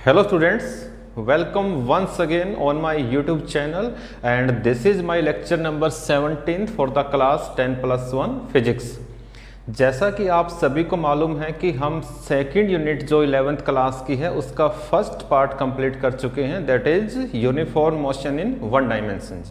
Hello students, welcome once again on my YouTube channel and this is my lecture number 17 for the class 10+1 Physics। जैसा कि आप सभी को मालूम है कि हम सेकंड यूनिट जो 11th क्लास की है उसका फर्स्ट पार्ट कंप्लीट कर चुके हैं, that is uniform motion in one dimension.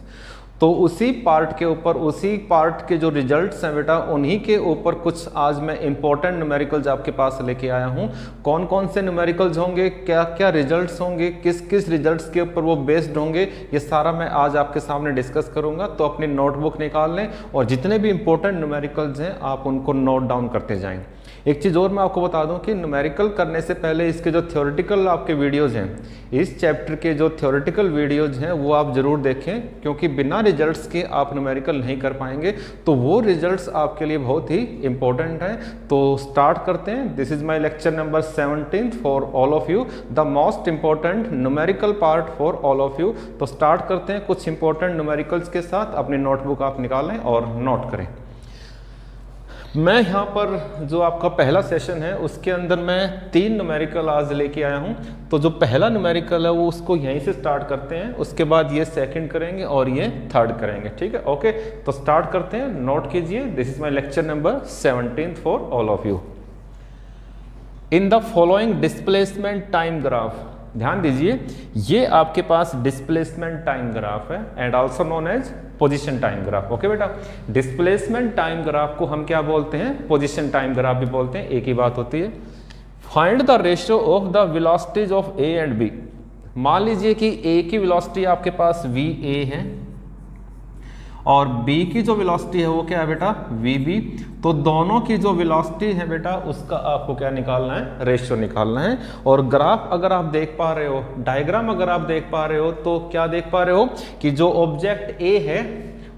तो उसी पार्ट के ऊपर, उसी पार्ट के जो रिजल्ट्स हैं बेटा, उन्हीं के ऊपर कुछ आज मैं इंपॉर्टेंट न्यूमेरिकल्स आपके पास लेके आया हूं। कौन कौन से न्यूमेरिकल्स होंगे, क्या क्या रिजल्ट्स होंगे, किस किस रिजल्ट्स के ऊपर वो बेस्ड होंगे, ये सारा मैं आज आपके सामने डिस्कस करूंगा। तो अपनी नोटबुक निकाल लें और जितने भी इंपॉर्टेंट न्यूमेरिकल्स हैं आप उनको नोट डाउन करते जाएं। एक चीज़ और मैं आपको बता दूं कि न्यूमेरिकल करने से पहले इसके जो थ्योरेटिकल आपके वीडियोज़ हैं, इस चैप्टर के जो थ्योरेटिकल वीडियोज़ हैं वो आप ज़रूर देखें, क्योंकि बिना रिजल्ट्स के आप न्यूमेरिकल नहीं कर पाएंगे। तो वो रिजल्ट्स आपके लिए बहुत ही इंपॉर्टेंट हैं। तो स्टार्ट करते हैं। This is my lecture number 17 for all of you, the most important numerical part for all of you. तो स्टार्ट करते हैं कुछ इंपॉर्टेंट न्यूमेरिकल्स के साथ। अपनी नोटबुक आप निकालें और नोट करें। मैं यहाँ पर जो आपका पहला सेशन है उसके अंदर मैं 3 न्यूमेरिकल आज लेके आया हूँ। तो जो पहला न्यूमेरिकल है वो उसको यहीं से स्टार्ट करते हैं, उसके बाद ये सेकंड करेंगे और ये थर्ड करेंगे, ठीक है। ओके, तो स्टार्ट करते हैं। नोट कीजिए, this is my lecture number 17 for all of you. In the following displacement time graph, ध्यान दीजिए, ये आपके पास डिस्प्लेसमेंट टाइम ग्राफ है and also known as position time graph. Okay बेटा, डिस्प्लेसमेंट टाइम ग्राफ को हम क्या बोलते हैं, पोजीशन टाइम ग्राफ भी बोलते हैं, एक ही बात होती है। Find the ratio of the velocities of A and B. मान लीजिए कि ए की वेलोसिटी आपके पास वी ए है और B की जो वेलोसिटी है वो क्या है बेटा, VB। तो दोनों की जो वेलोसिटी है बेटा उसका आपको क्या निकालना है, रेशियो निकालना है। और ग्राफ अगर आप देख पा रहे हो, डायग्राम अगर आप देख पा रहे हो, तो क्या देख पा रहे हो कि जो ऑब्जेक्ट A है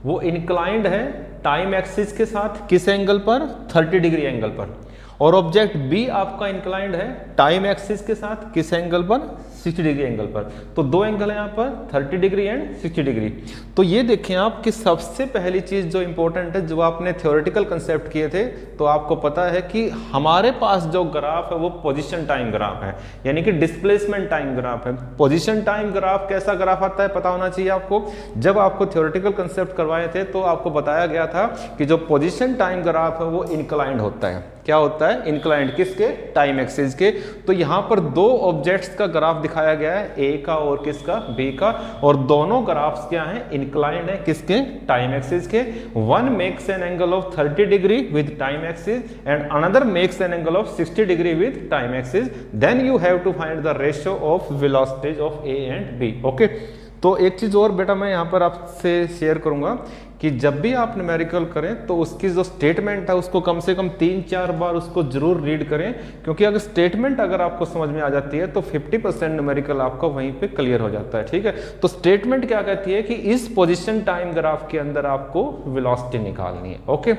वो इंक्लाइंड है टाइम एक्सिस के साथ, किस एंगल पर, 30 डिग्री एंगल पर। और ऑब्जेक्ट B आपका इंक्लाइंड है टाइम एक्सिस के साथ, किस एंगल पर, 60 डिग्री एंगल पर। तो दो एंगल है यहाँ पर, 30 डिग्री एंड 60 डिग्री। तो ये देखें आप कि सबसे पहली चीज जो इंपॉर्टेंट है, जो आपने थ्योरेटिकल कंसेप्ट किए थे, तो आपको पता है कि हमारे पास जो ग्राफ है वो पोजीशन टाइम ग्राफ है, यानी कि डिस्प्लेसमेंट टाइम ग्राफ है। पोजीशन टाइम ग्राफ कैसा ग्राफ आता है पता होना चाहिए आपको। जब आपको थ्योरेटिकल कंसेप्ट करवाए थे तो आपको बताया गया था कि जो पोजीशन टाइम ग्राफ है वो इंक्लाइंड होता है। क्या होता है, इंक्लाइंड, किसके, टाइम एक्सिस के। तो यहाँ पर दो ऑब्जेक्ट्स का ग्राफ दिखाया गया है, ए का और किसका, बी का, और दोनों ग्राफ्स क्या हैं, इंक्लाइंड है, किसके, टाइम एक्सिस के। One makes an angle of 30 degree with time axis and another makes an angle of 60 degree with time axis. Then you have to find the ratio of velocities of A and B. Okay, तो एक चीज और बेटा मैं यहाँ पर आपसे share करूंगा कि जब भी आप न्यूमेरिकल करें तो उसकी जो स्टेटमेंट है उसको कम से कम 3-4 बार उसको जरूर रीड करें, क्योंकि अगर स्टेटमेंट अगर आपको समझ में आ जाती है तो 50% न्यूमेरिकल आपका वहीं पे क्लियर हो जाता है, ठीक है। तो स्टेटमेंट क्या कहती है कि इस पोजीशन टाइम ग्राफ के अंदर आपको वेलोसिटी निकालनी है। ओके,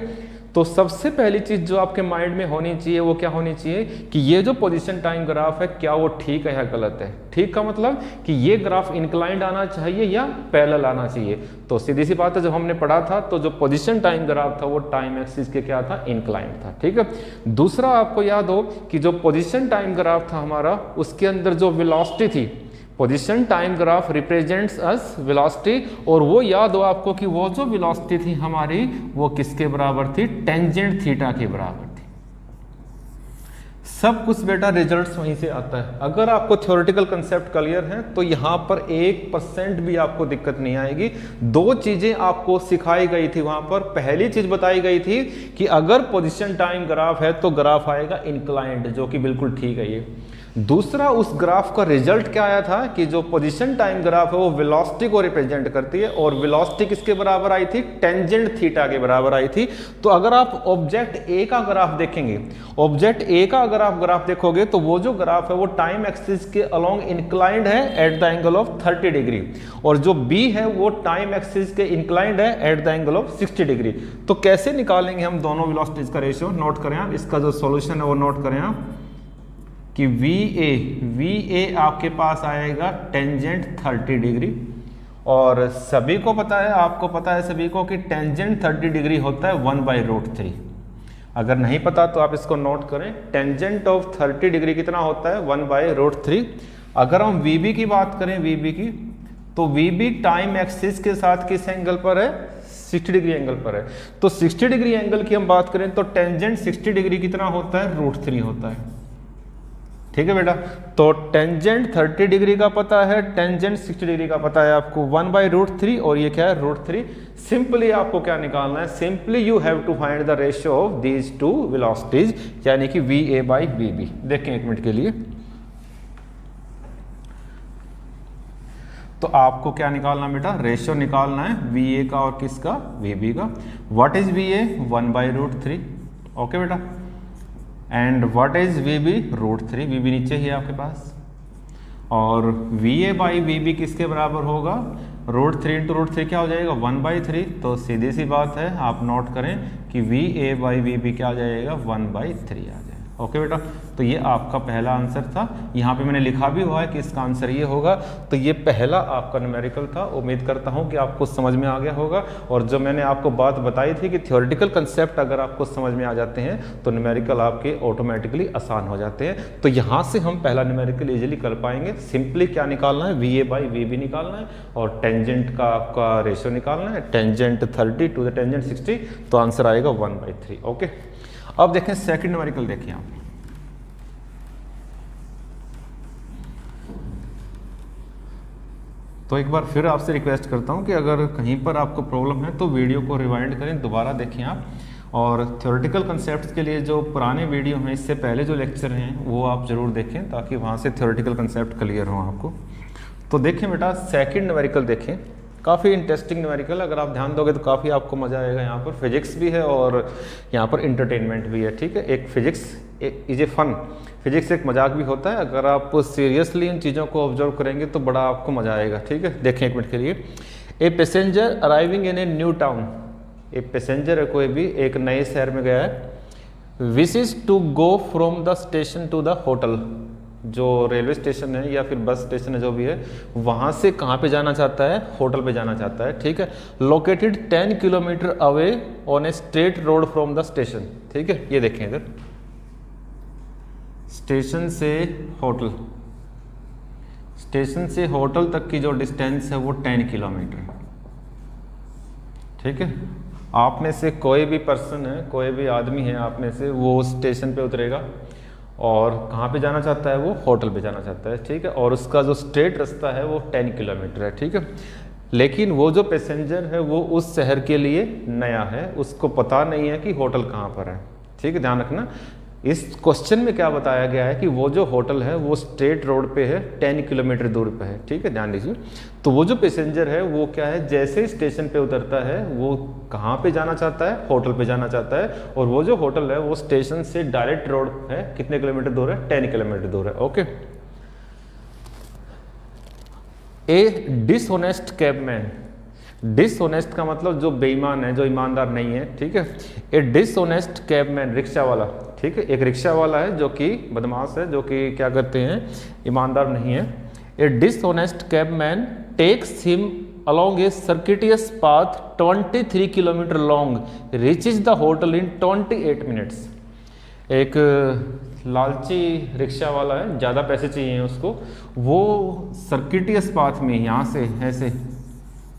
तो सबसे पहली चीज जो आपके माइंड में होनी चाहिए वो क्या होनी चाहिए कि ये जो पोजीशन टाइम ग्राफ है क्या वो ठीक है या गलत है। ठीक का मतलब कि ये ग्राफ इंक्लाइंड आना चाहिए या पैरेलल आना चाहिए। तो सीधी सी बात है, जब हमने पढ़ा था तो जो पोजीशन टाइम ग्राफ था वो टाइम एक्सिस के क्या था, इंक्लाइंड था, ठीक है। दूसरा आपको याद हो कि जो पोजीशन टाइम ग्राफ था हमारा, उसके अंदर जो वेलोसिटी थी, पोजीशन टाइम ग्राफ रिप्रेजेंट्स अस वेलोसिटी, और वो याद हो आपको कि वो जो वेलोसिटी थी हमारी वो किसके बराबर थी, टेंजेंट थीटा के बराबर थी। सब कुछ बेटा रिजल्ट्स वहीं से आता है। अगर आपको थ्योरेटिकल कंसेप्ट क्लियर है तो यहाँ पर 1% भी आपको दिक्कत नहीं आएगी। दो चीजें आपको सिखाई गई थी वहां पर। पहली चीज बताई गई थी कि अगर पोजीशन टाइम ग्राफ है तो ग्राफ आएगा इंक्लाइंड, जो कि बिल्कुल ठीक है ये। दूसरा, उस ग्राफ का रिजल्ट क्या आया था कि जो पोजीशन टाइम ग्राफ है वो वेलोसिटी को रिप्रेजेंट करती है, और वेलोसिटी किसके बराबर आई थी, टेंजेंट थीटा के बराबर आई थी। तो अगर आप ऑब्जेक्ट ए का ग्राफ देखेंगे, ऑब्जेक्ट ए का अगर आप ग्राफ देखोगे तो वो जो ग्राफ है वो टाइम एक्सिस के अलोंग इंक्लाइंड है at the angle of 30 degree, और जो बी है वो टाइम एक्सिस के इंक्लाइंड है at the angle of 60 degree. तो कैसे निकालेंगे हम दोनों वेलोसिटीज का रेशियो, नोट करें आप, इसका जो सॉल्यूशन है वो नोट करें आप कि VA आपके पास आएगा टेंजेंट 30 डिग्री, और सभी को पता है, आपको पता है सभी को कि टेंजेंट 30 डिग्री होता है 1/√3। अगर नहीं पता तो आप इसको नोट करें, टेंजेंट ऑफ 30 डिग्री कितना होता है, 1/√3। अगर हम वीबी की बात करें, वीबी की, तो वीबी टाइम एक्सिस के साथ किस एंगल पर है, 60 डिग्री एंगल पर है। तो 60 डिग्री एंगल की हम बात करें तो टेंजेंट 60 डिग्री कितना होता है, √3 होता है। ठीक है बेटा, तो टेंजेंट 30 डिग्री का पता है, टेंजेंट 60 डिग्री का पता है आपको, 1/√3, और ये क्या है, √3। सिंपली आपको क्या निकालना है, simply you have to find the ratio of these two velocities, यानी कि VA/VB। देखें एक मिनट के लिए, तो आपको क्या निकालना बेटा, रेशियो निकालना है VA का और किसका, VB का। व्हाट इज VA, 1/√3, ओके बेटा, and what is VB, √3, VB नीचे ही है आपके पास, और VA/VB किसके बराबर होगा, √3 × √3 क्या हो जाएगा, 1/3। तो सीधी सी बात है, आप नोट करें कि VA/VB क्या आ जाएगा, 1/3 आ जाएगा। ओके बेटा, तो ये आपका पहला आंसर था। यहाँ पे मैंने लिखा भी हुआ है कि इसका आंसर ये होगा। तो ये पहला आपका न्यूमेरिकल था। उम्मीद करता हूँ कि आपको समझ में आ गया होगा। और जो मैंने आपको बात बताई थी कि थ्योरेटिकल कंसेप्ट अगर आपको समझ में आ जाते हैं तो न्यूमेरिकल आपके ऑटोमेटिकली आसान हो जाते हैं। तो यहाँ से हम पहला न्यूमेरिकल इजीली कर पाएंगे। सिंपली क्या निकालना है, VA/VB निकालना है और टेंजेंट का आपका रेशियो निकालना है, टेंजेंट 30 टू द टेंजेंट 60, तो आंसर आएगा 1/3। ओके, अब देखें सेकंड न्यूमेरिकल, देखिए आप, तो एक बार फिर आपसे रिक्वेस्ट करता हूं कि अगर कहीं पर आपको प्रॉब्लम है तो वीडियो को रिवाइंड करें, दोबारा देखें आप। और थ्योरेटिकल कंसेप्ट्स के लिए जो पुराने वीडियो हैं, इससे पहले जो लेक्चर हैं वो आप ज़रूर देखें ताकि वहाँ से थ्योरेटिकल कंसेप्ट क्लियर हो आपको। तो देखें बेटा, सेकंड न्यूमेरिकल देखें, काफ़ी इंटरेस्टिंग न्यूमेरिकल, अगर आप ध्यान दोगे तो काफ़ी आपको मज़ा आएगा। यहाँ पर फिजिक्स भी है और यहाँ पर इंटरटेनमेंट भी है। ठीक है, एक physics is a fun, physics एक मजाक भी होता है। अगर आप सीरियसली इन चीज़ों को ऑब्जर्व करेंगे तो बड़ा आपको मज़ा आएगा। ठीक है, देखें एक मिनट के लिए। A passenger arriving in a new town, एक पैसेंजर है कोई भी, एक नए शहर में गया है। Wishes to go from the station to the hotel, जो रेलवे स्टेशन है या फिर बस स्टेशन है जो भी है, वहाँ से कहाँ पे जाना चाहता है, होटल पे जाना चाहता है। ठीक है, located 10 kilometre away on a straight road from the station. ठीक है, ये देखें इधर, स्टेशन से होटल, स्टेशन से होटल तक की जो डिस्टेंस है वो 10 किलोमीटर। ठीक है, आप में से कोई भी पर्सन है, कोई भी आदमी है आप में से, वो स्टेशन पे उतरेगा और कहाँ पे जाना चाहता है, वो होटल पे जाना चाहता है। ठीक है, और उसका जो स्ट्रेट रास्ता है वो 10 किलोमीटर है। ठीक है, लेकिन वो जो पैसेंजर है वो उस शहर के लिए नया है, उसको पता नहीं है कि होटल कहाँ पर है। ठीक है, ध्यान रखना, इस क्वेश्चन में क्या बताया गया है कि वो जो होटल है वो स्ट्रेट रोड पे है, 10 किलोमीटर दूर पे है। ठीक है, ध्यान दीजिए। तो वो जो पैसेंजर है वो क्या है, जैसे ही स्टेशन पे उतरता है वो कहाँ पे जाना चाहता है, होटल पे जाना चाहता है। और वो जो होटल है वो स्टेशन से डायरेक्ट रोड है, कितने किलोमीटर दूर है, 10 किलोमीटर दूर है। ओके, ए डिसऑनेस्ट कैबमैन, डिसऑनेस्ट का मतलब जो बेईमान है, जो ईमानदार नहीं है। ठीक है, ए डिसऑनेस्ट कैबमैन, रिक्शा वाला। ठीक है, एक रिक्शा वाला है जो कि बदमाश है, जो कि क्या करते हैं, ईमानदार नहीं है। A dishonest cabman takes him along a circuitous path 23 kilometre long, reaches the hotel in 28 minutes। एक लालची रिक्शा वाला है, ज़्यादा पैसे चाहिए उसको, वो सर्किटियस पाथ में यहाँ से ऐसे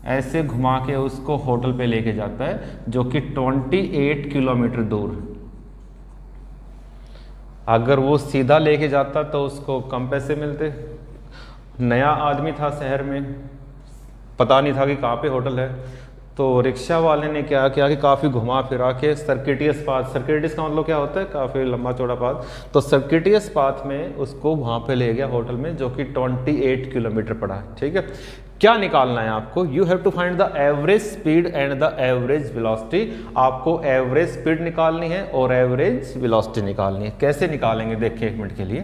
ऐसे घुमा के उसको होटल पे लेके जाता है, जो कि 28 किलोमीटर दूर। अगर वो सीधा लेके जाता तो उसको कम पैसे मिलते। नया आदमी था शहर में, पता नहीं था कि कहाँ पे होटल है, तो रिक्शा वाले ने क्या किया कि काफ़ी घुमा फिरा के सर्किटियस पाथ, सर्किटियस का मतलब क्या होता है, काफ़ी लंबा चौड़ा पाथ, तो सर्किटियस पाथ में उसको वहाँ पे ले गया होटल में, जो कि 28 किलोमीटर पड़ा है। ठीक है, क्या निकालना है आपको, you have to find the average speed and the average velocity. आपको एवरेज स्पीड निकालनी है और एवरेज वेलोसिटी निकालनी है। कैसे निकालेंगे देखिए एक मिनट के लिए,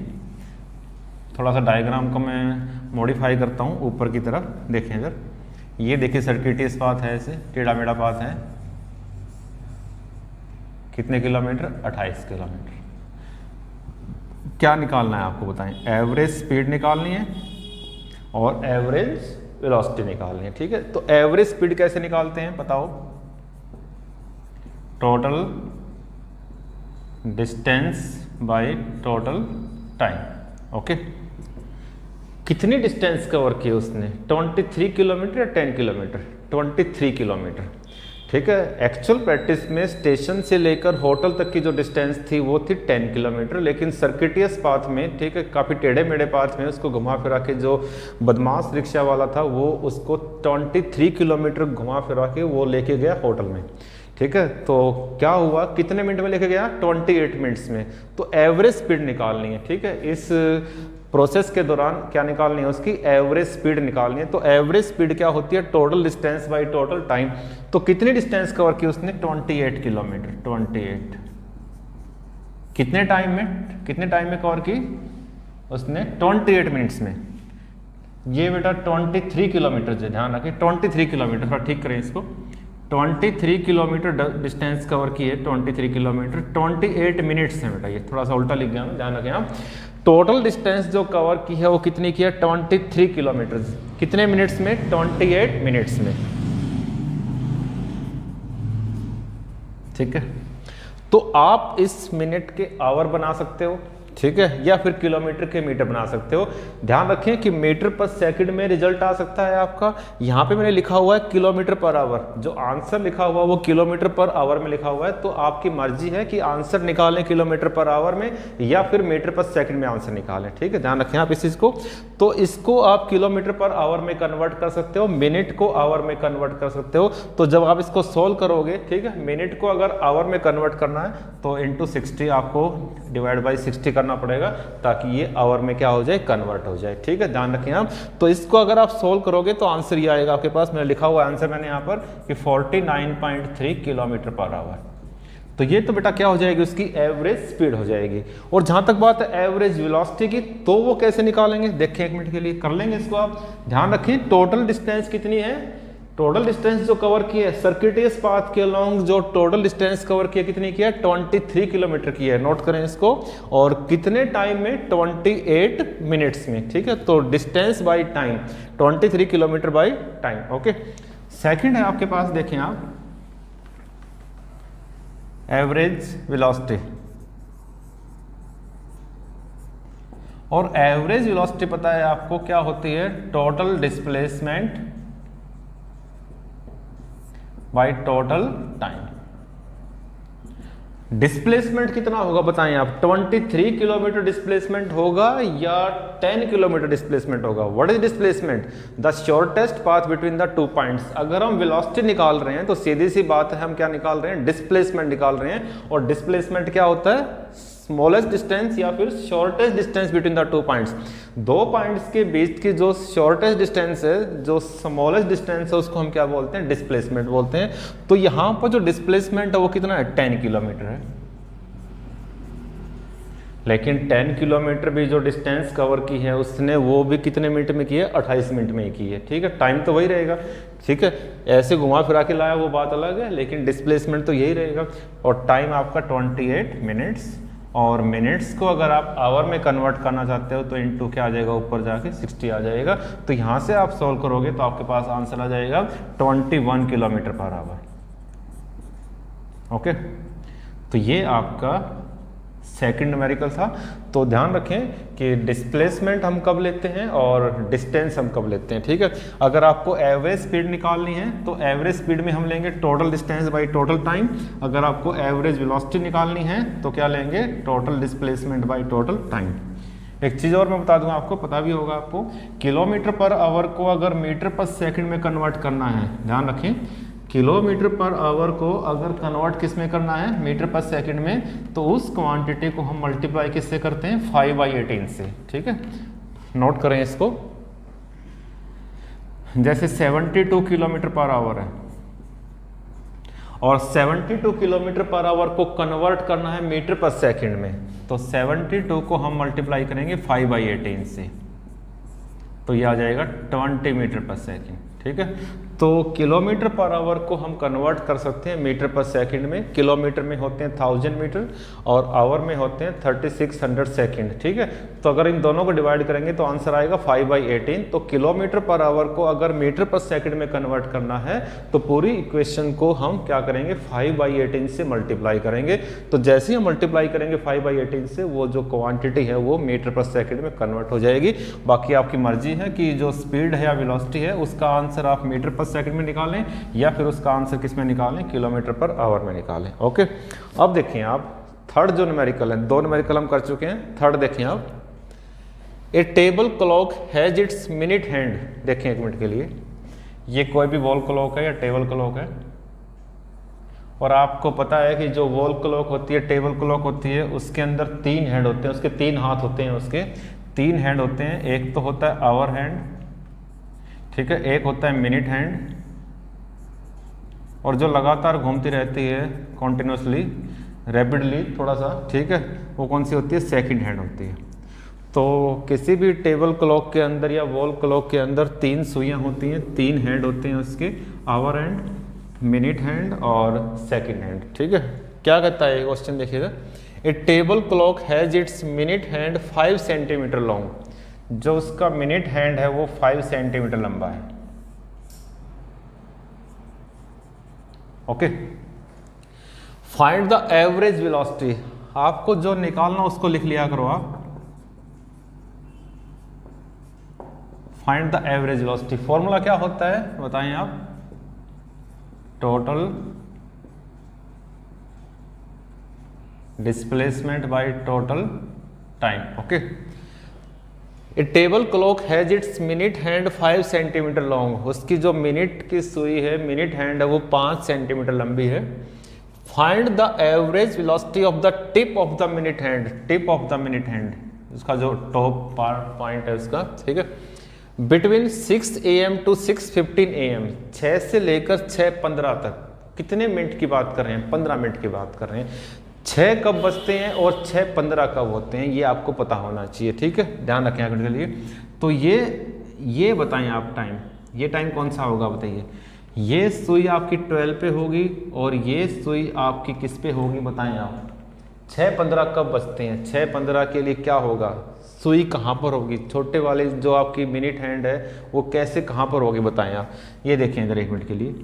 थोड़ा सा डायग्राम को मैं मॉडिफाई करता हूँ ऊपर की तरफ। देखें इधर, ये देखिए सर्किटियस पाथ है, ऐसे टेढ़ा मेढ़ा पाथ है, कितने किलोमीटर, 28 किलोमीटर। क्या निकालना है आपको बताएं, एवरेज स्पीड निकालनी है और एवरेज वेलोसिटी निकालनी है। ठीक है, तो एवरेज स्पीड कैसे निकालते हैं बताओ, total distance by total time. Okay, कितनी डिस्टेंस कवर की उसने, 23 किलोमीटर या 10 किलोमीटर, 23 किलोमीटर। ठीक है, एक्चुअल प्रैक्टिस में स्टेशन से लेकर होटल तक की जो डिस्टेंस थी वो थी 10 किलोमीटर, लेकिन सर्किटियस पाथ में, ठीक है, काफ़ी टेढ़े मेढ़े पाथ में उसको घुमा फिरा के जो बदमाश रिक्शा वाला था वो उसको 23 किलोमीटर घुमा फिरा के वो लेके गया होटल में। ठीक है, तो क्या हुआ, कितने मिनट में लेके गया, 28 मिनट्स में। तो एवरेज स्पीड निकालनी है। ठीक है, इस प्रोसेस के दौरान क्या निकालनी है, उसकी एवरेज स्पीड निकालनी है। तो एवरेज स्पीड क्या होती है, total distance by total time. तो कितनी डिस्टेंस कवर की उसने, 28 किलोमीटर। 28 कितने टाइम में कवर की उसने, 28 मिनट्स में। ये बेटा 23 किलोमीटर से ध्यान रखें, 23 किलोमीटर, थोड़ा ठीक करें इसको, 23 किलोमीटर डिस्टेंस कवर की है, 23 किलोमीटर 28 मिनट्स में। बेटा ये थोड़ा सा उल्टा लिख गया मैं, ध्यान रखें आप। टोटल डिस्टेंस जो कवर की है वो कितनी की है, 23 किलोमीटर। कितने मिनट्स में, 28 मिनट्स में। ठीक है, तो आप इस मिनट के आवर बना सकते हो, ठीक है, या फिर किलोमीटर के मीटर बना सकते हो। ध्यान रखें कि मीटर पर सेकंड में रिजल्ट आ सकता है आपका। यहाँ पे मैंने लिखा हुआ है किलोमीटर पर आवर, जो आंसर लिखा हुआ है वो किलोमीटर पर आवर में लिखा हुआ है। तो आपकी मर्जी है कि आंसर निकालें किलोमीटर पर आवर में या फिर मीटर पर सेकंड में आंसर निकालें। ठीक है, ध्यान रखें आप इस चीज को। तो इसको आप किलोमीटर पर आवर में कन्वर्ट कर सकते हो, मिनट को आवर में कन्वर्ट कर सकते हो। तो जब आप इसको सोल्व करोगे, ठीक है, मिनट को अगर आवर में कन्वर्ट करना है तो इंटू 60 आपको डिवाइड बाई 60 करना पड़ेगा, ताकि ये आवर में क्या हो जाए, कन्वर्ट हो जाए। ठीक है, ध्यान रखें आप। तो इसको अगर आप सोल्व करोगे तो आंसर ये आएगा आपके पास, मैंने लिखा हुआ आंसर मैंने यहाँ पर कि 49.3 किलोमीटर पर आवर। तो ये तो बेटा क्या हो जाएगी, उसकी एवरेज स्पीड हो जाएगी। और जहां तक बात है एवरेज वेलोसिटी की, तो वो कैसे निकालेंगे, देखें एक मिनट के लिए कर लेंगे इसको आप। ध्यान रखें टोटल डिस्टेंस कितनी है, टोटल डिस्टेंस जो कवर की है सर्किटियस पाथ के अलोंग, जो टोटल डिस्टेंस कवर की है कितनी की है, 23 किलोमीटर की है। नोट करें इसको। और कितने टाइम में, 28 मिनट्स में। ठीक है, तो distance by time 23 kilometre by time. Okay, second है आपके पास, देखें आप, एवरेज वेलोसिटी। और एवरेज वेलोसिटी पता है आपको क्या होती है, total displacement by total time. Displacement कितना होगा बताएं आप, 23 किलोमीटर डिस्प्लेसमेंट होगा या 10 किलोमीटर डिस्प्लेसमेंट होगा। What is displacement, the shortest path between the 2 points. अगर हम वेलोसिटी निकाल रहे हैं तो सीधी सी बात है, हम क्या निकाल रहे हैं, डिस्प्लेसमेंट निकाल रहे हैं। और डिस्प्लेसमेंट क्या होता है, स्मॉलेस्ट डिस्टेंस या फिर shortest distance between the 2 points. 2 points के बीच की जो शॉर्टेस्ट डिस्टेंस है, जो स्मॉलेस्ट डिस्टेंस है, उसको हम क्या बोलते हैं, डिस्प्लेसमेंट बोलते हैं। तो यहां पर जो डिस्प्लेसमेंट है वो कितना है, 10 किलोमीटर है। लेकिन 10 किलोमीटर भी जो डिस्टेंस कवर की है उसने, वो भी कितने मिनट में की है, 28 मिनट में ही की है। ठीक है, टाइम तो वही रहेगा। ठीक है, ऐसे घुमा फिरा के लाया वो बात अलग है, लेकिन डिस्प्लेसमेंट तो यही रहेगा। और टाइम आपका 28 मिनट्स। और मिनट्स को अगर आप आवर में कन्वर्ट करना चाहते हो तो इनटू क्या आ जाएगा, ऊपर जाके 60 आ जाएगा। तो यहाँ से आप सॉल्व करोगे तो आपके पास आंसर आ जाएगा 21 किलोमीटर पर आवर। ओके, तो ये आपका सेकंड न्यूमेरिकल था। तो ध्यान रखें कि डिस्प्लेसमेंट हम कब लेते हैं और डिस्टेंस हम कब लेते हैं। ठीक है, अगर आपको एवरेज स्पीड निकालनी है तो एवरेज स्पीड में हम लेंगे total distance by total time. अगर आपको एवरेज वेलोसिटी निकालनी है तो क्या लेंगे, total displacement by total time. एक चीज़ और मैं बता दूंगा आपको, पता भी होगा आपको, किलोमीटर पर आवर को अगर मीटर पर सेकंड में कन्वर्ट करना है, ध्यान रखें, किलोमीटर पर आवर को अगर कन्वर्ट किस में करना है, मीटर पर सेकंड में, तो उस क्वांटिटी को हम मल्टीप्लाई किससे करते हैं, 5/18 से। ठीक है, नोट करें इसको। जैसे 72 किलोमीटर पर आवर है और 72 किलोमीटर पर आवर को कन्वर्ट करना है मीटर पर सेकंड में, तो 72 को हम मल्टीप्लाई करेंगे 5/18 से, तो ये आ जाएगा 20 मीटर पर सेकंड। ठीक है। तो किलोमीटर पर आवर को हम कन्वर्ट कर सकते हैं मीटर पर सेकंड में। किलोमीटर में होते हैं 1000 मीटर और आवर में होते हैं 3600 सेकंड, ठीक है। तो अगर इन दोनों को डिवाइड करेंगे तो आंसर आएगा 5/18। तो किलोमीटर पर आवर को अगर मीटर पर सेकंड में कन्वर्ट करना है तो पूरी इक्वेशन को हम क्या करेंगे, 5/18 से मल्टीप्लाई करेंगे। तो जैसे ही हम मल्टीप्लाई करेंगे 5/18 से, वो जो क्वांटिटी है वो मीटर पर सेकंड में कन्वर्ट हो जाएगी। बाकी आपकी मर्जी है कि जो स्पीड है या वेलोसिटी है उसका आंसर आप मीटर पर सेकंड में निकालें या फिर उसका आंसर किस में निकालें, किलोमीटर पर आवर में निकालें। ओके, अब देखिए आप थर्ड जो न्यूमेरिकल है, 2 न्यूमेरिकल हम कर चुके हैं, थर्ड देखिए आप, a table clock has its minute hand. देखें 1 मिनट के लिए, ये कोई भी वॉल क्लॉक है या टेबल क्लॉक है, और आपको पता है कि जो वॉल क्लॉक होती है, टेबल क्लॉक होती है, उसके अंदर 3 हैंड होते हैं, उसके 3 हाथ होते हैं, उसके 3 हैंड होते हैं। एक तो होता है आवर हैंड, ठीक है, एक होता है मिनट हैंड, और जो लगातार घूमती रहती है कॉन्टिन्यूसली, रैपिडली थोड़ा सा, ठीक है, वो कौन सी होती है, सेकंड हैंड होती है। तो किसी भी टेबल क्लॉक के अंदर या वॉल क्लॉक के अंदर 3 सुइयां होती हैं, 3 हैंड होते हैं उसके, आवर हैंड, मिनट हैंड और सेकंड हैंड, ठीक है। क्या कहता है क्वेश्चन देखिएगा, a table clock has its minute hand 5 centimetre long. जो उसका मिनट हैंड है वो 5 सेंटीमीटर लंबा है। Okay, find the average velocity. आपको जो निकालना उसको लिख लिया करो आप, find the average velocity. Formula क्या होता है बताएं आप, total displacement by total time. Okay, A table clock has its minute hand 5 centimetre long. उसकी जो मिनट की सुई है, मिनट हैंड है, वो 5 सेंटीमीटर लंबी है। Find the average velocity of the tip of the minute hand. Tip of the minute hand, उसका जो टॉप पार्ट पॉइंट है उसका, ठीक है, बिटवीन 6 AM टू 6:15 AM, 6 से लेकर 6:15 तक। कितने मिनट की बात कर रहे हैं, 15 मिनट की बात कर रहे हैं। 6 कब बजते हैं और 6:15 कब होते हैं, ये आपको पता होना चाहिए, ठीक है, ध्यान रखें आगे के लिए। तो ये बताएं आप टाइम, ये टाइम कौन सा होगा बताइए। ये सुई आपकी 12 पे होगी और ये सुई आपकी किस पे होगी बताएं आप। 6:15 कब बजते हैं, 6:15 के लिए क्या होगा, सुई कहाँ पर होगी, छोटे वाले जो आपकी मिनट हैंड है वो कैसे कहाँ पर होगी बताएं आप। ये देखें इधर 1 मिनट के लिए,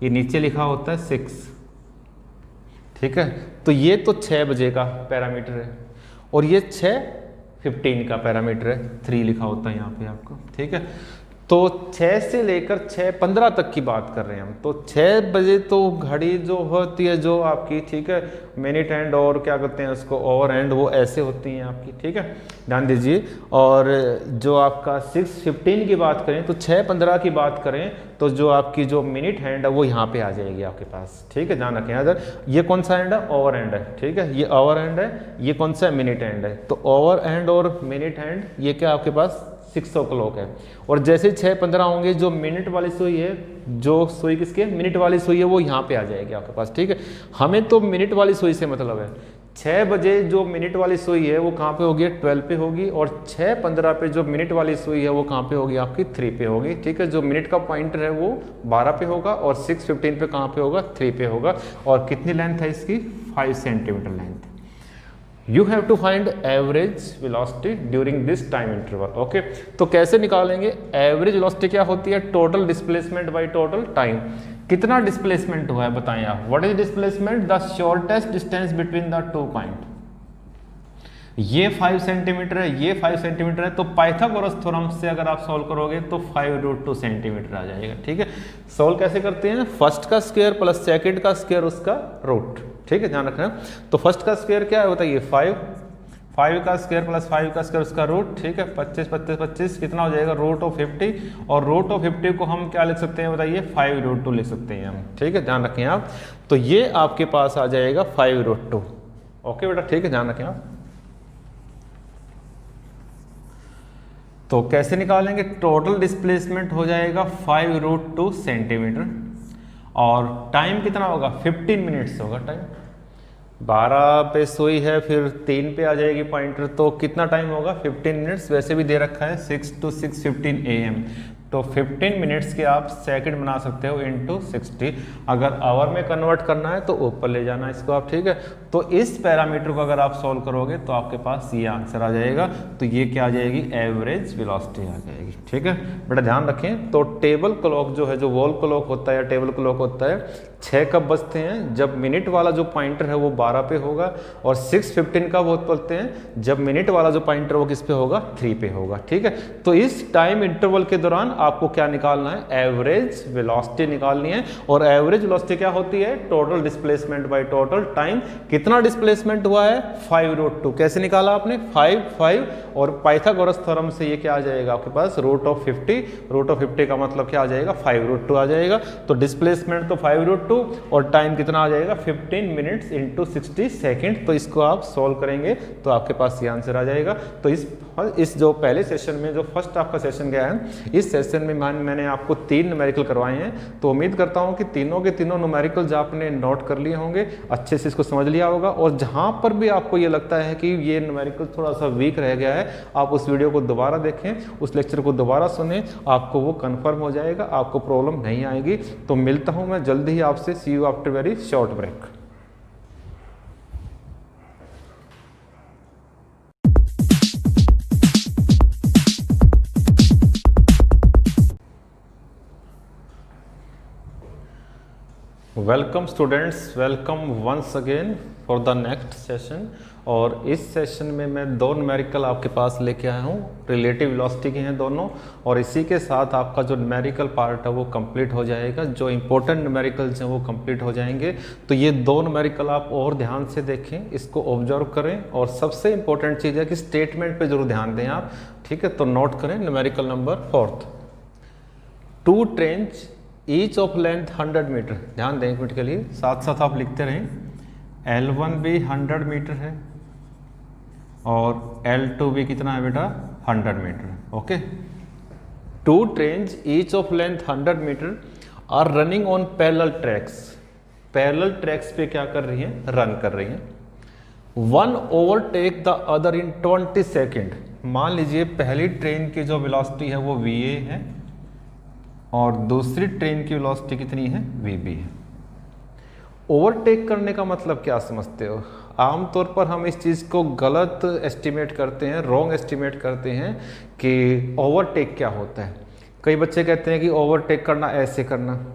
ये नीचे लिखा होता है 6, ठीक है, तो ये तो 6 बजे का पैरामीटर है और ये 6:15 का पैरामीटर है, 3 लिखा होता है यहाँ पे आपको, ठीक है। तो 6 से लेकर 6:15 तक की बात कर रहे हैं हम। तो 6 बजे तो घड़ी जो होती है जो आपकी, ठीक है, मिनट हैंड और क्या कहते हैं उसको, ओवर हैंड, वो ऐसे होती हैं आपकी, ठीक है, ध्यान दीजिए। और जो आपका 6:15 की बात करें तो 6:15 की बात करें तो जो आपकी जो मिनट हैंड है वो यहाँ पे आ जाएगी आपके पास, ठीक है, ध्यान रखें। अगर ये कौन सा हैंड है, ओवर हैंड है, ठीक है, ये ओवर हैंड है, ये कौन सा मिनट हैंड है। तो ओवर हैंड और मिनट हैंड ये क्या आपके पास 6 o'clock है। और जैसे 6:15 होंगे, जो मिनट वाली सुई है, जो सुई किसके, मिनट वाली सुई है, वो यहाँ पे आ जाएगी आपके पास, ठीक है। हमें तो मिनट वाली सुई से मतलब है। 6 बजे जो मिनट वाली सुई है वो कहाँ पे होगी, 12 पे होगी, और 6:15 पे जो मिनट वाली सुई है वो कहाँ पे होगी, आपकी 3 पे होगी, ठीक है। जो मिनट का पॉइंटर है वो 12 पे होगा और 6:15 पे कहाँ पे होगा, 3 पे होगा। और कितनी लेंथ है इसकी, 5 centimetre length. You have to find average velocity during this time interval. Okay, तो कैसे निकालेंगे एवरेज वेलोसिटी, क्या होती है, total displacement by total time. कितना डिस्प्लेसमेंट हुआ है बताएं आप। What is displacement, the shortest distance between the 2 point. ये 5 सेंटीमीटर है, ये 5 सेंटीमीटर है, तो पाइथागोरस थ्योरम से अगर आप सॉल्व करोगे तो 5√2 सेंटीमीटर आ जाएगा, ठीक है। सॉल्व कैसे करते हैं, फर्स्ट का स्क्वायर प्लस सेकंड का स्क्वायर उसका रूट, ठीक है, ध्यान रखना। तो फर्स्ट का स्क्वायर क्या है बताइए, 5 का स्क्वायर प्लस 5 का स्क्वायर उसका रूट, ठीक है, 25 कितना हो जाएगा, √50। और √50 को हम क्या लिख सकते हैं बताइए, 5√2 लिख सकते हैं हम, ठीक है, ध्यान रखें आप। तो ये आपके पास आ जाएगा 5√2। ओके बेटा, ठीक है, ध्यान रखें आप। तो कैसे निकालेंगे, टोटल डिस्प्लेसमेंट हो जाएगा 5√2 सेंटीमीटर और टाइम कितना होगा, 15 मिनट्स होगा टाइम। 12 पे सुई है, फिर 3 पे आ जाएगी पॉइंटर, तो कितना टाइम होगा, 15 मिनट्स। वैसे भी दे रखा है 6 to 6:15 AM। तो 15 मिनट्स के आप सेकंड बना सकते हो इंटू 60। अगर आवर में कन्वर्ट करना है तो ऊपर ले जाना इसको आप, ठीक है। तो इस पैरामीटर को अगर आप सॉल्व करोगे तो आपके पास ये आंसर आ जाएगा। तो ये क्या आ जाएगी, एवरेज वेलोसिटी आ जाएगी, ठीक है। बेटा ध्यान रखें, तो टेबल क्लॉक जो है, जो वॉल क्लॉक होता है या टेबल क्लॉक होता है, 6 कब बजते हैं, जब मिनट वाला जो पॉइंटर है वो 12 पे होगा, और 6:15 कब बोलते हैं, जब मिनट वाला जो पॉइंटर वो किस पे होगा, 3 पे होगा, ठीक है। तो इस टाइम इंटरवल के दौरान आपको क्या निकालना है, एवरेज वेलोसिटी निकालनी है। और एवरेज वेलोसिटी क्या होती है, total displacement by total time. कितना डिस्प्लेसमेंट हुआ है, 5√2। कैसे निकाला आपने, 5 और पाइथागोरस थ्योरम से ये क्या आ जाएगा आपके पास, √50। √50 का मतलब क्या आ जाएगा, 5√2 आ जाएगा। तो डिस्प्लेसमेंट तो 5√2 और टाइम कितना आ जाएगा, 15 मिनट्स इंटू 60 सेकेंड। तो इसको आप सॉल्व करेंगे तो आपके पास ये आंसर आ जाएगा। तो इस जो पहले सेशन में, जो फर्स्ट आपका सेशन गया है, इस सेशन में मैंने आपको 3 न्यूमेरिकल करवाए हैं। तो उम्मीद करता हूं कि तीनों के तीनों न्यूमेरिकल्स आपने नोट कर लिए होंगे, अच्छे से इसको समझ लिया होगा। और जहां पर भी आपको ये लगता है कि ये न्यूमेरिकल थोड़ा सा वीक रह गया है, आप उस वीडियो को दोबारा देखें, उस लेक्चर को दोबारा सुनें, आपको वो कन्फर्म हो जाएगा, आपको प्रॉब्लम नहीं आएगी। तो मिलता हूँ मैं जल्दी ही आपसे, see you after very short break. Welcome students, welcome once again for the next session. और इस सेशन में मैं 2 न्यूमेरिकल आपके पास लेके आया हूँ, रिलेटिव वेलोसिटी के हैं दोनों। और इसी के साथ आपका जो न्यूमेरिकल पार्ट है वो कंप्लीट हो जाएगा, जो इंपॉर्टेंट न्यूमेरिकल्स हैं वो कंप्लीट हो जाएंगे। तो ये 2 न्यूमेरिकल आप और ध्यान से देखें, इसको ऑब्जर्व करें। और सबसे इंपॉर्टेंट चीज़ है कि स्टेटमेंट पे जरूर ध्यान दें आप, ठीक है। तो नोट करें numerical number 4, 2 trains each of length 100 metre. ध्यान दें एक मिनट के लिए, साथ साथ आप लिखते रहें। L1 भी 100 मीटर है और L2 भी कितना है बेटा, 100 metre. Okay, 2 trains each of length 100 metre are running on parallel tracks. Parallel tracks पे क्या कर रही हैं, रन कर रही हैं। One overtake the other in 20 second. मान लीजिए पहली ट्रेन की जो वेलोसिटी है वो VA है और दूसरी ट्रेन की वेलोसिटी कितनी है, VB है। ओवरटेक करने का मतलब क्या समझते हो? आमतौर पर हम इस चीज़ को गलत एस्टिमेट करते हैं, रॉन्ग एस्टिमेट करते हैं कि ओवरटेक क्या होता है। कई बच्चे कहते हैं कि ओवरटेक करना ऐसे करना,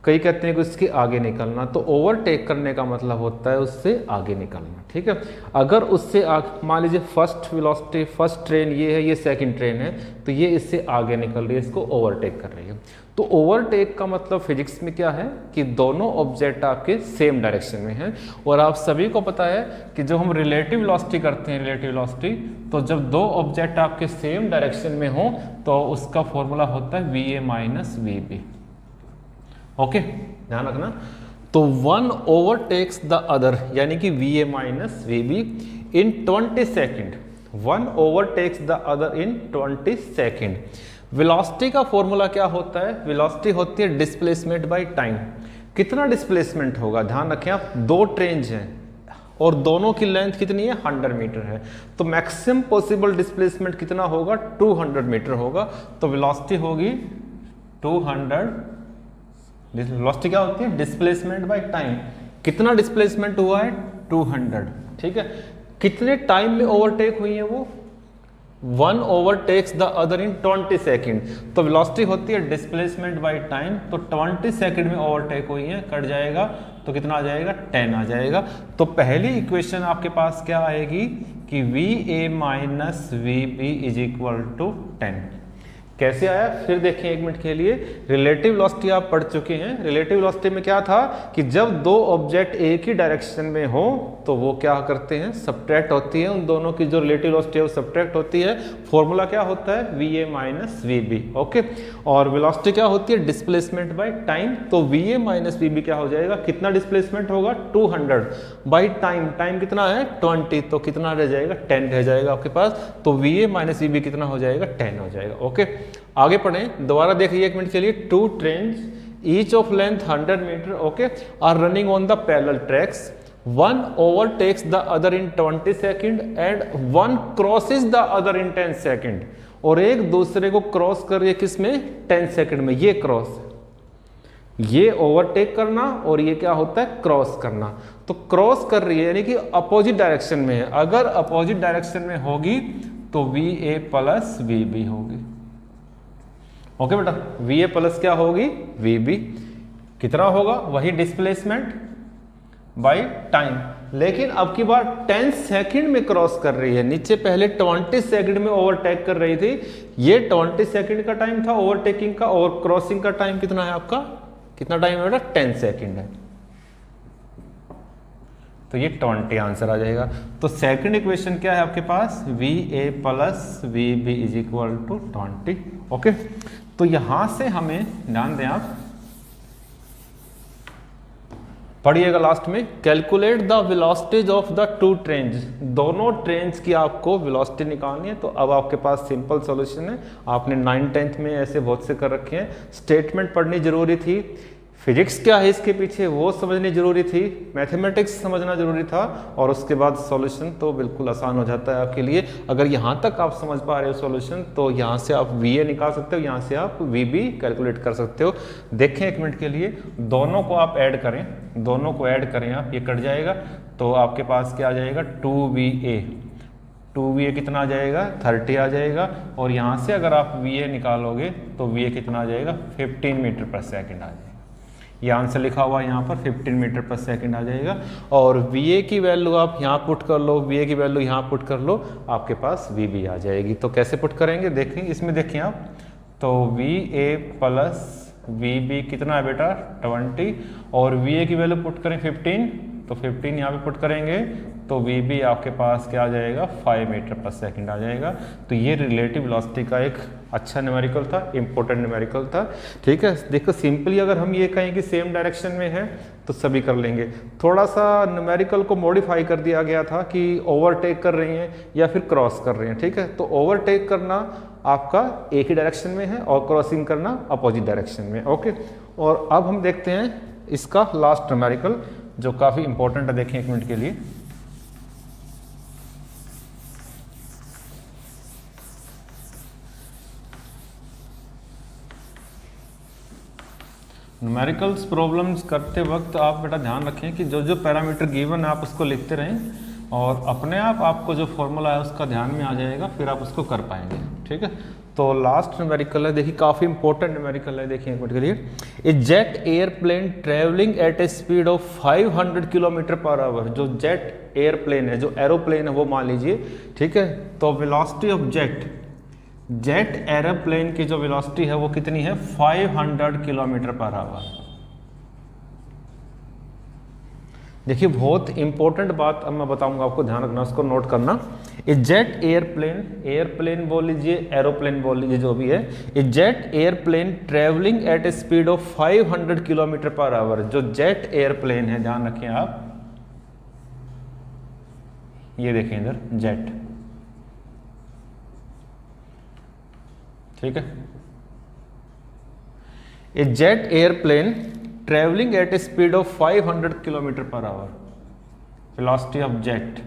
कई कहते हैं कि उसके आगे निकलना। तो ओवरटेक करने का मतलब होता है उससे आगे निकलना, ठीक है। अगर उससे मान लीजिए फर्स्ट वेलोसिटी, फर्स्ट ट्रेन ये है, ये सेकंड ट्रेन है, तो ये इससे आगे निकल रही है, इसको ओवरटेक कर रही है। तो ओवरटेक का मतलब फिजिक्स में क्या है कि दोनों ऑब्जेक्ट आपके सेम डायरेक्शन में हैं। और आप सभी को पता है कि जब हम रिलेटिव वेलोसिटी करते हैं, रिलेटिव वेलोसिटी, तो जब 2 ऑब्जेक्ट आपके सेम डायरेक्शन में हो तो उसका फॉर्मूला होता है VA माइनस VB। ओके, ध्यान रखना। तो वन ओवरटेक्स द अदर, यानी कि VA minus VB in 20 second. One overtakes the other in 20 second. Velocity का फॉर्मूला क्या होता है? वेलोसिटी होती है डिस्प्लेसमेंट बाय टाइम। कितना डिस्प्लेसमेंट होगा, ध्यान रखें आप, 2 ट्रेन्स हैं और दोनों की लेंथ कितनी है, 100 मीटर है। तो मैक्सिमम पॉसिबल डिस्प्लेसमेंट कितना होगा, 200 मीटर होगा। तो वेलोसिटी होगी 200। वेलोसिटी क्या होती है, डिस्प्लेसमेंट बाय टाइम। कितना डिस्प्लेसमेंट हुआ है, 200, ठीक है। कितने टाइम में ओवरटेक हुई है वो, one overtakes the other in 20 second. तो वेलोसिटी होती है डिस्प्लेसमेंट बाय टाइम। तो 20 सेकेंड में ओवरटेक हुई है, कट जाएगा तो कितना आ जाएगा, 10 आ जाएगा। तो पहली इक्वेशन आपके पास क्या आएगी कि VA minus VB is equal to 10। कैसे आया फिर देखें एक मिनट के लिए। रिलेटिव वेलोसिटी आप पढ़ चुके हैं। रिलेटिव वेलोसिटी में क्या था कि जब 2 ऑब्जेक्ट एक ही डायरेक्शन में हो तो वो क्या करते हैं, सब्ट्रैक्ट होती है। उन दोनों की जो रिलेटिव वेलोसिटी है वो सब्ट्रैक्ट होती है। फॉर्मूला क्या होता है, VA माइनस VB। ओके, और वेलोसिटी क्या होती है, डिस्प्लेसमेंट बाय टाइम। तो VA माइनस VB क्या हो जाएगा, कितना डिस्प्लेसमेंट होगा, 200 बाई टाइम। टाइम कितना है, 20, तो कितना रह जाएगा, 10 रह जाएगा आपके पास। तो VA माइनस VB कितना हो जाएगा, 10 हो जाएगा। ओके, आगे पढ़ें, दोबारा देखिए एक मिनट के लिए। 2 trains each of length 100 metre, okay, are running on the parallel tracks. One overtakes the other in 20 second and one crosses the other in 10 second. और एक दूसरे को क्रॉस कर रही है किसमें, 10 सेकंड में। ये क्रॉस है, ये ओवरटेक करना और ये क्या होता है, क्रॉस करना। तो क्रॉस कर रही है यानी कि अपोजिट डायरेक्शन में है। अगर अपोजिट डायरेक्शन में होगी तो VA प्लस VB होगी। ओके बेटा, VA प्लस क्या होगी, VB। कितना होगा, वही डिस्प्लेसमेंट बाय टाइम। लेकिन अब की बार 10 सेकंड में क्रॉस कर रही है, नीचे पहले 20 सेकंड में ओवरटेक कर रही थी। ये 20 सेकंड का टाइम था ओवरटेकिंग का, और क्रॉसिंग का टाइम कितना है आपका, कितना टाइम है बेटा, 10 सेकंड है। तो ये 20 आंसर आ जाएगा। तो सेकंड इक्वेशन क्या है आपके पास, VA plus VB is equal to 20। Okay, तो यहां से हमें ध्यान दें आप, पढ़िएगा लास्ट में, calculate the velocities of the two trains. दोनों ट्रेन्स की आपको वेलोसिटी निकालनी है। तो अब आपके पास सिंपल सॉल्यूशन है। आपने 9th 10th में ऐसे बहुत से कर रखे हैं। स्टेटमेंट पढ़नी जरूरी थी, फिजिक्स क्या है इसके पीछे वो समझनी जरूरी थी, मैथमेटिक्स समझना जरूरी था, और उसके बाद सॉल्यूशन तो बिल्कुल आसान हो जाता है आपके लिए। अगर यहाँ तक आप समझ पा रहे हो सॉल्यूशन, तो यहाँ से आप VA निकाल सकते हो, यहाँ से आप VB कैलकुलेट कर सकते हो। देखें एक मिनट के लिए, दोनों को आप ऐड करें, दोनों को ऐड करें आप, ये कट जाएगा तो आपके पास क्या आ जाएगा, 2VA। 2VA कितना आ जाएगा, 30 आ जाएगा। और यहाँ से अगर आप VA निकालोगे तो VA कितना आ जाएगा, 15 मीटर पर सेकेंड आ जाएगा। ये आंसर लिखा हुआ है यहाँ पर 15 मीटर पर सेकंड आ जाएगा। और VA की वैल्यू आप यहाँ पुट कर लो, VA की वैल्यू यहाँ पुट कर लो, आपके पास VB आ जाएगी। तो कैसे पुट करेंगे देखें, इसमें देखिए आप, तो VA प्लस VB कितना है बेटा, 20, और VA की वैल्यू पुट करें 15, तो 15 यहाँ पे पुट करेंगे तो VB आपके पास क्या आ जाएगा, 5 मीटर पर सेकंड आ जाएगा। तो ये रिलेटिव वेलोसिटी का एक अच्छा न्यूमेरिकल था, इंपॉर्टेंट न्यूमेरिकल था। ठीक है, देखो सिंपली अगर हम ये कहें कि सेम डायरेक्शन में है तो सभी कर लेंगे। थोड़ा सा न्यूमेरिकल को मॉडिफाई कर दिया गया था कि ओवरटेक कर रही हैं या फिर क्रॉस कर रही हैं। ठीक है, तो ओवरटेक करना आपका एक ही डायरेक्शन में है और क्रॉसिंग करना अपोजिट डायरेक्शन में। ओके, और अब हम देखते हैं इसका लास्ट न्यूमेरिकल जो काफ़ी इंपॉर्टेंट है। देखें एक मिनट के लिए, न्यूमेरिकल्स प्रॉब्लम्स करते वक्त आप बेटा ध्यान रखें कि जो जो पैरामीटर गिवन है आप उसको लिखते रहें, और अपने आप आपको जो फॉर्मूला है उसका ध्यान में आ जाएगा, फिर आप उसको कर पाएंगे। ठीक है, तो लास्ट न्यूमेरिकल है, देखिए काफ़ी इंपॉर्टेंट न्यूमेरिकल है। देखिए एक मिनट के लिए, a jet airplane travelling at a speed of 500 kilometre पर आवर। जो जेट एयरप्लेन है, जो एरोप्लेन है वो मान लीजिए, ठीक है, तो वेलोसिटी ऑफ जेट एरोप्लेन की जो वेलोसिटी है वो कितनी है, 500 किलोमीटर पर आवर। देखिए बहुत इंपॉर्टेंट बात अब मैं बताऊंगा आपको, ध्यान रखना, उसको नोट करना। ए जेट एयरप्लेन बोल लीजिए, एरोप्लेन बोल लीजिए, जो भी है, a jet airplane travelling at a speed of 500 kilometre पर आवर। जो जेट एयरप्लेन है, ध्यान रखें आप, ये देखें इधर जेट, ठीक है, a jet airplane travelling at a speed of 500 kilometre पर hour. Velocity of jet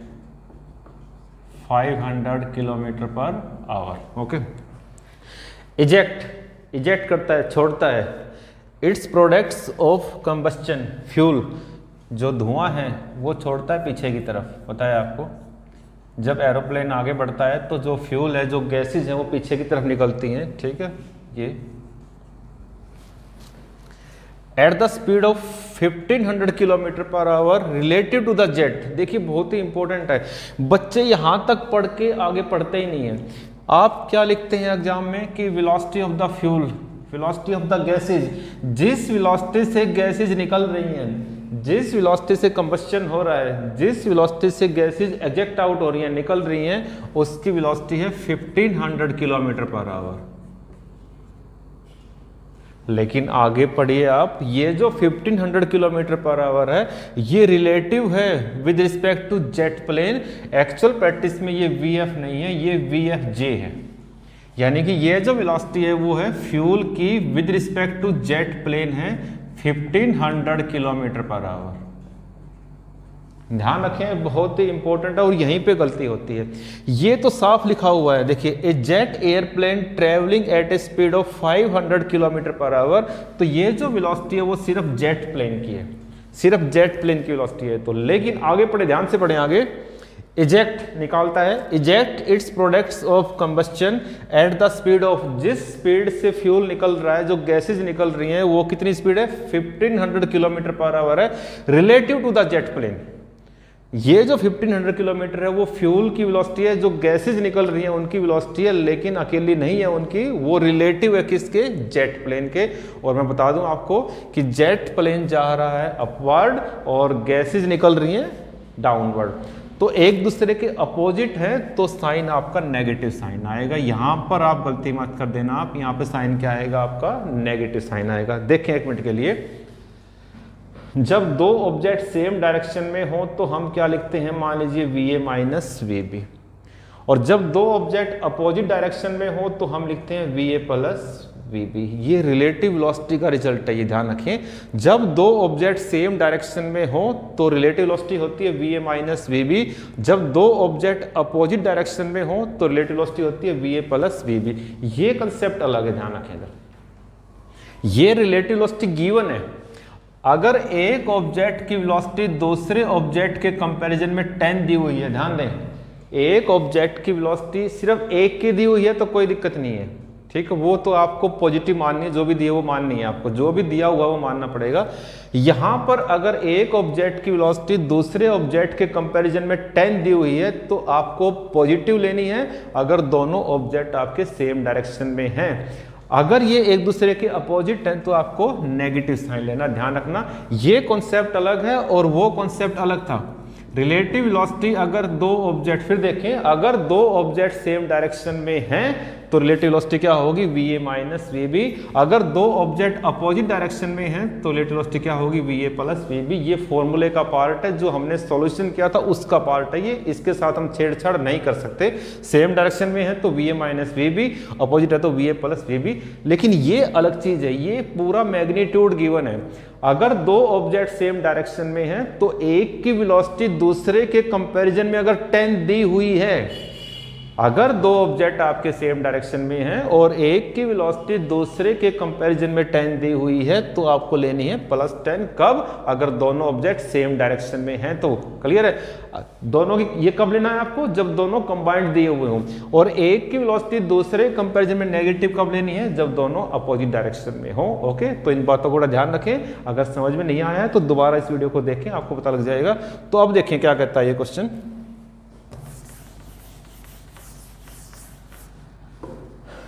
500 kilometre पर आवर। ओके, इजेक्ट करता है, छोड़ता है। Its products of combustion fuel, जो धुआं है वो छोड़ता है पीछे की तरफ। पता है आपको, जब एरोप्लेन आगे बढ़ता है तो जो फ्यूल है, जो गैसेज हैं वो पीछे की तरफ निकलती हैं। ठीक है, ये at the speed of 1500 kilometre पर hour relative to the jet. देखिए बहुत ही इंपॉर्टेंट है, बच्चे यहां तक पढ़ के आगे पढ़ते ही नहीं है। आप क्या लिखते हैं एग्जाम में कि velocity of the fuel, velocity of the gases, जिस वेलोसिटी से गैसेज निकल रही हैं, जिस वेलोसिटी से कंबस्चन हो रहा है, जिस वेलोसिटी से गैसेज एजेक्ट आउट हो रही हैं, निकल रही हैं, उसकी वेलोसिटी है 1500 किलोमीटर पर आवर। लेकिन आगे पढ़िए आप, ये जो 1500 किलोमीटर पर आवर है ये रिलेटिव है with respect to jet plane. Actual practice में ये VF नहीं है, ये VFJ है। यानी कि ये जो वेलोसिटी है वो है फ्यूल की with respect to jet plane है 1500 किलोमीटर पर आवर। ध्यान रखें, बहुत ही इंपॉर्टेंट है और यहीं पे गलती होती है। ये तो साफ लिखा हुआ है, देखिए a jet airplane travelling at a speed of 500 kilometre पर आवर, तो ये जो वेलोसिटी है वो सिर्फ जेट प्लेन की है, सिर्फ जेट प्लेन की वेलोसिटी है। तो लेकिन आगे पढ़े, ध्यान से पढ़े आगे, इजेक्ट निकालता है, eject it's products of combustion eight the speed of, जिस स्पीड से फ्यूल निकल रहा है, जो गैसेज निकल रही हैं, वो कितनी स्पीड है, 1500 किलोमीटर पर आवर है, relative to the jet plane. ये जो 1500 किलोमीटर है वो फ्यूल की वेलोसिटी है, जो गैसेज निकल रही हैं उनकी वेलोसिटी है, लेकिन अकेली नहीं है उनकी, वो रिलेटिव है किसके, जेट प्लेन के। और मैं बता दूं आपको कि जेट प्लेन जा रहा है अपवर्ड और गैसेज निकल रही हैं डाउनवर्ड, तो एक दूसरे के अपोजिट है, तो साइन आपका नेगेटिव साइन आएगा। यहां पर आप गलती मत कर देना, आप यहां पे साइन क्या आएगा, आपका नेगेटिव साइन आएगा। देखें एक मिनट के लिए, जब दो ऑब्जेक्ट सेम डायरेक्शन में हो तो हम क्या लिखते हैं, मान लीजिए VA माइनस VB, और जब दो ऑब्जेक्ट अपोजिट डायरेक्शन में हो तो हम लिखते हैं VA प्लस VB। ये रिलेटिव वेलोसिटी का रिजल्ट है, ये ध्यान रखें। जब दो ऑब्जेक्ट सेम डायरेक्शन में हो तो रिलेटिव वेलोसिटी होती है VA माइनस VB, जब दो ऑब्जेक्ट अपोजिट डायरेक्शन में हो तो रिलेटिव वेलोसिटी होती है VA प्लस VB। ये कंसेप्ट अलग है, ध्यान रखें। ये रिलेटिव वेलोसिटी गिवन है, अगर एक ऑब्जेक्ट की वेलोसिटी दूसरे ऑब्जेक्ट के कंपैरिजन में 10 दी हुई है, ध्यान दें, एक ऑब्जेक्ट की वेलोसिटी सिर्फ एक की दी हुई है तो कोई दिक्कत नहीं है, ठीक है, वो तो आपको पॉजिटिव माननी है, जो भी दिया वो माननी है, आपको जो भी दिया हुआ वो मानना पड़ेगा। यहां पर अगर एक ऑब्जेक्ट की वेलोसिटी दूसरे ऑब्जेक्ट के कंपैरिजन में 10 दी हुई है तो आपको पॉजिटिव लेनी है, अगर दोनों ऑब्जेक्ट आपके सेम डायरेक्शन में हैं। अगर ये एक दूसरे के अपोजिट है तो आपको नेगेटिव साइन लेना, ध्यान रखना। ये कॉन्सेप्ट अलग है और वो कॉन्सेप्ट अलग था। रिलेटिव वेलोसिटी अगर दो ऑब्जेक्ट, फिर देखें, अगर दो ऑब्जेक्ट सेम डायरेक्शन में हैं तो रिलेटिव वेलोसिटी क्या होगी, VA माइनस VB। अगर दो ऑब्जेक्ट अपोजिट डायरेक्शन में हैं तो रिलेटिव वेलोसिटी क्या होगी, VA प्लस VB। ये फॉर्मूले का पार्ट है, जो हमने सॉल्यूशन किया था उसका पार्ट है ये, इसके साथ हम छेड़छाड़ नहीं कर सकते। सेम डायरेक्शन में है तो VA माइनस VB, अपोजिट है तो VA प्लस VB। लेकिन ये अलग चीज है, ये पूरा मैग्नीट्यूड गिवन है। अगर दो ऑब्जेक्ट सेम डायरेक्शन में हैं तो एक की वेलोसिटी दूसरे के कंपैरिजन में अगर 10 दी हुई है, अगर दो ऑब्जेक्ट आपके सेम डायरेक्शन में हैं और एक की वेलोसिटी दूसरे के कंपैरिजन में 10 दी हुई है तो आपको लेनी है प्लस 10। कब, अगर दोनों ऑब्जेक्ट सेम डायरेक्शन में हैं तो। क्लियर है, दोनों की ये कब लेना है आपको, जब दोनों कंबाइंड दिए हुए हों। और एक की वेलोसिटी दूसरे कंपैरिजन में नेगेटिव कब लेनी है, जब दोनों अपोजिट डायरेक्शन में हो। ओके, तो इन बातों को ध्यान रखें। अगर समझ में नहीं आया है तो दोबारा इस वीडियो को देखें, आपको पता लग जाएगा। तो अब देखें क्या कहता है ये question.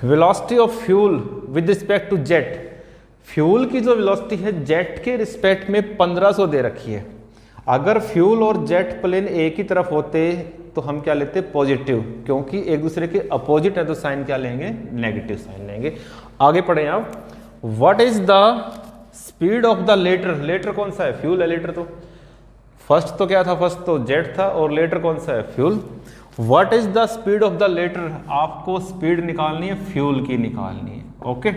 Velocity of fuel with respect to jet, fuel की जो वेलोसिटी है जेट के रिस्पेक्ट में 1500 दे रखी है। अगर फ्यूल और जेट प्लेन एक ही तरफ होते तो हम क्या लेते, पॉजिटिव, क्योंकि एक दूसरे के अपोजिट है तो साइन क्या लेंगे, नेगेटिव साइन लेंगे। आगे पढ़ें आप, what is the speed of the latter, latter कौन सा है, फ्यूल है लेटर, तो फर्स्ट तो क्या था, फर्स्ट तो जेट था और लेटर कौन सा है, fuel. What is the speed of the latter, आपको स्पीड निकालनी है, फ्यूल की निकालनी है। Okay,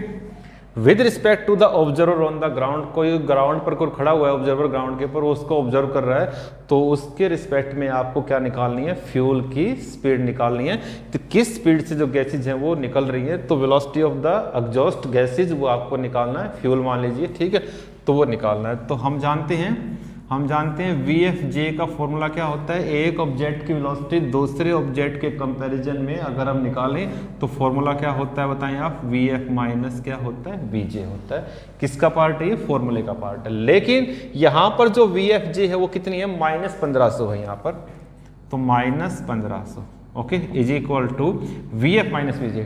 with respect to the observer on the ground, कोई ग्राउंड पर कोई खड़ा हुआ है ऑब्जर्वर ग्राउंड के ऊपर, उसको ऑब्जर्व कर रहा है तो उसके रिस्पेक्ट में आपको क्या निकालनी है, फ्यूल की स्पीड निकालनी है। तो किस स्पीड से जो गैसेज हैं वो निकल रही है, तो velocity of the exhaust gases वो आपको निकालना है, फ्यूल मान लीजिए, ठीक है, तो वो निकालना है। तो हम जानते हैं VFJ का फॉर्मूला क्या होता है, एक ऑब्जेक्ट की वेलोसिटी दूसरे ऑब्जेक्ट के कंपैरिजन में अगर हम निकालें तो फॉर्मूला क्या होता है बताएं आप, VF माइनस क्या होता है, VJ होता है। किसका पार्ट है ये, फॉर्मूले का पार्ट है। लेकिन यहां पर जो VFJ है वो कितनी है, -1500 है यहां पर, तो -1500 okay is equal to VF minus VJ।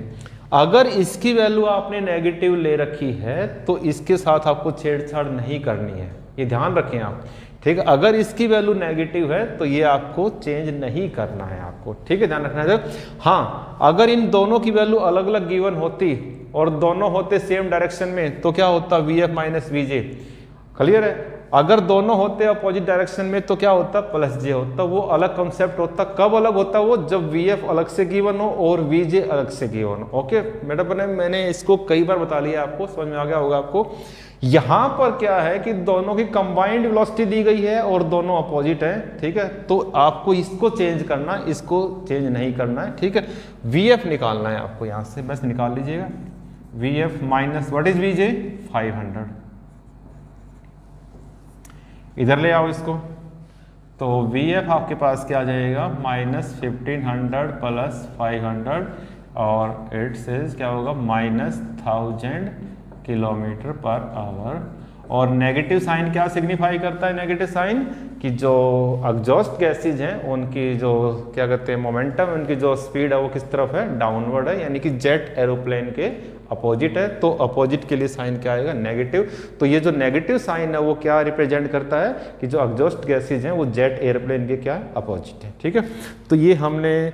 अगर इसकी वैल्यू आपने नेगेटिव ले रखी है तो इसके साथ आपको छेड़छाड़ नहीं करनी है, ये ध्यान रखें आप, ठीक है। अगर इसकी वैल्यू नेगेटिव है तो ये आपको चेंज नहीं करना है आपको, ठीक है, ध्यान रखना है। हाँ, अगर इन दोनों की वैल्यू अलग अलग गिवन होती और दोनों होते सेम डायरेक्शन में तो क्या होता, VF माइनस VJ। क्लियर है। अगर दोनों होते अपोजिट डायरेक्शन में तो क्या होता, प्लस जे होता। वो अलग कॉन्सेप्ट होता। कब अलग होता वो, जब वी एफ अलग से गिवन हो और वी जे अलग से गिवन हो। ओके मैडम, मैंने इसको कई बार बता लिया, आपको समझ में आ गया होगा आपको। यहां पर क्या है कि दोनों की कंबाइंड वेलोसिटी दी गई है और दोनों अपोजिट है, ठीक है। तो आपको इसको चेंज करना, इसको चेंज नहीं करना है, ठीक है। वी एफ निकालना है आपको, यहां से बस निकाल लीजिएगा। V F minus what is V J 500, इधर ले आओ इसको। तो वी एफ आपके पास क्या आ जाएगा, माइनस 1500 प्लस 500 और इट सेज क्या होगा, माइनस 1000 किलोमीटर पर आवर। और नेगेटिव साइन क्या सिग्निफाई करता है, नेगेटिव साइन कि जो एग्जॉस्ट गैसेज हैं उनकी जो क्या कहते हैं मोमेंटम, उनकी जो स्पीड है वो किस तरफ है, डाउनवर्ड है, यानी कि जेट एरोप्लेन के अपोजिट है। तो अपोजिट के लिए साइन क्या आएगा, नेगेटिव। तो ये जो नेगेटिव साइन है वो क्या रिप्रेजेंट करता है कि जो एग्जॉस्ट गैसेज हैं वो जेट एरोप्लेन के क्या अपोजिट है, ठीक है। तो ये हमने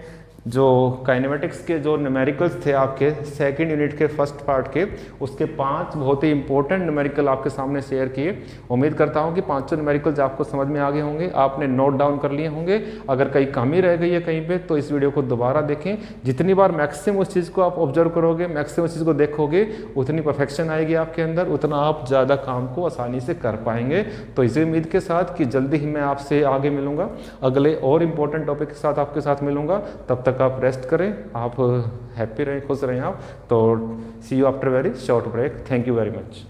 जो काइनेमेटिक्स के जो न्यूमेरिकल्स थे आपके सेकंड यूनिट के फर्स्ट पार्ट के, उसके 5 बहुत ही इंपॉर्टेंट न्यूमेरिकल आपके सामने शेयर किए। उम्मीद करता हूं कि 5 न्यूमेरिकल्स आपको समझ में आ गए होंगे, आपने नोट डाउन कर लिए होंगे। अगर कहीं कमी रह गई है कहीं पे तो इस वीडियो को दोबारा देखें। जितनी बार मैक्सिमम उस चीज़ को आप ऑब्जर्व करोगे, मैक्सिमम उस चीज़ को देखोगे, उतनी परफेक्शन आएगी आपके अंदर, उतना आप ज़्यादा काम को आसानी से कर पाएंगे। तो इसी उम्मीद के साथ कि जल्दी ही मैं आपसे आगे मिलूंगा, अगले और इम्पोर्टेंट टॉपिक के साथ आपके साथ मिलूंगा। तब तक आप रेस्ट करें, आप हैप्पी रहें, खुश रहें आप। तो see you after very short break. Thank you very much.